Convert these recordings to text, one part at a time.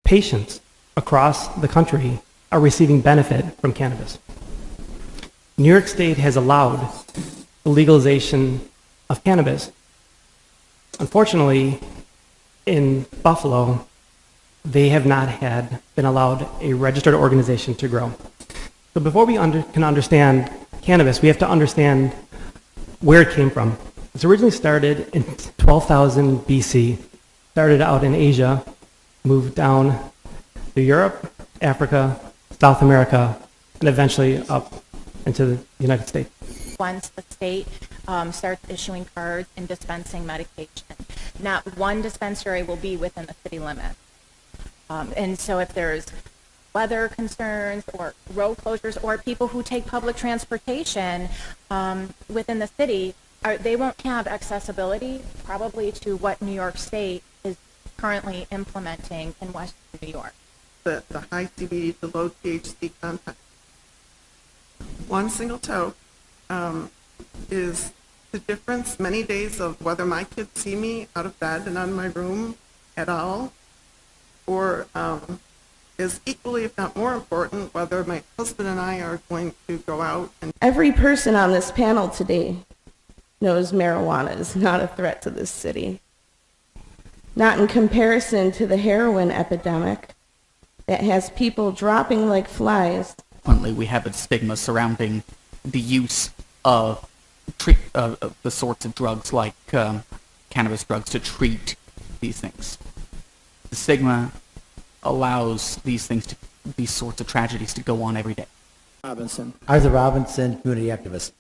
patients across the country are receiving benefit from cannabis. New York State has allowed the legalization of cannabis. Unfortunately, in Buffalo, they have not been allowed a registered organization to grow. So before we can understand cannabis, we have to understand where it came from. It's originally started in 12,000 BC, started out in Asia, moved down to Europe, Africa, South America, and eventually up into the United States. Once the state starts issuing cards and dispensing medication, not one dispensary will be within the city limits. And so if there's weather concerns or road closures or people who take public transportation within the city, they won't have accessibility probably to what New York State is currently implementing in Western New York. The high CBD to low THC content. One single toe is the difference many days of whether my kids see me out of bed and out of my room at all, or is equally, if not more important, whether my husband and I are going to go out and... Every person on this panel today knows marijuana is not a threat to this city. Not in comparison to the heroin epidemic that has people dropping like flies. Currently, we have a stigma surrounding the use of the sorts of drugs like cannabis drugs to treat these things. The stigma allows these sorts of tragedies to go on every day. Arthur Robinson, community activist.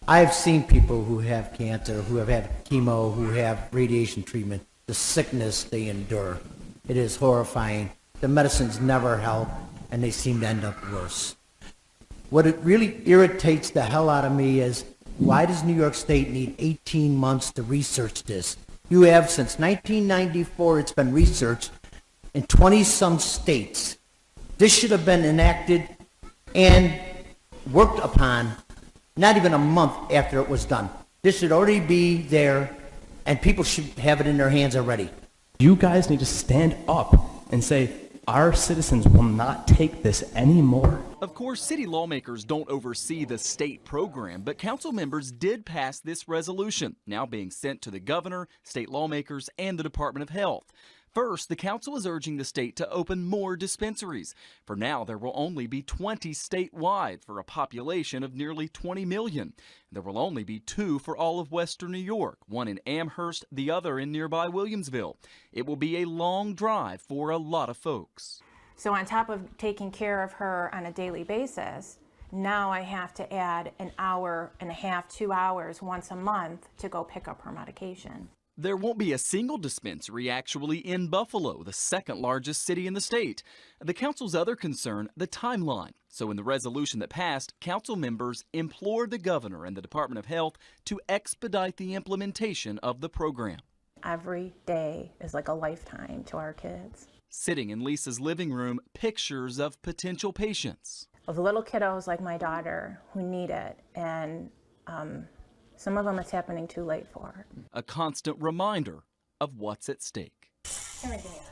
I've seen people who have cancer, who have had chemo, who have radiation treatment, the sickness they endure. It is horrifying. The medicines never help, and they seem to end up worse. What it really irritates the hell out of me is, why does New York State need 18 months to research this? You have, since 1994, it's been researched in 20-some states. This should have been enacted and worked upon not even a month after it was done. This should already be there, and people should have it in their hands already. You guys need to stand up and say, our citizens will not take this anymore. Of course, city lawmakers don't oversee the state program, but council members did pass this resolution, now being sent to the governor, state lawmakers, and the Department of Health. First, the council is urging the state to open more dispensaries. For now, there will only be 20 statewide for a population of nearly 20 million. There will only be 2 for all of Western New York, one in Amherst, the other in nearby Williamsville. It will be a long drive for a lot of folks. So on top of taking care of her on a daily basis, now I have to add an hour and a half, 2 hours once a month to go pick up her medication. There won't be a single dispensary actually in Buffalo, the second largest city in the state. The council's other concern, the timeline. So in the resolution that passed, council members implored the governor and the Department of Health to expedite the implementation of the program. Every day is like a lifetime to our kids. Sitting in Lisa's living room, pictures of potential patients. Of little kiddos like my daughter who need it, and some of them it's happening too late for. A constant reminder of what's at stake. Everything is.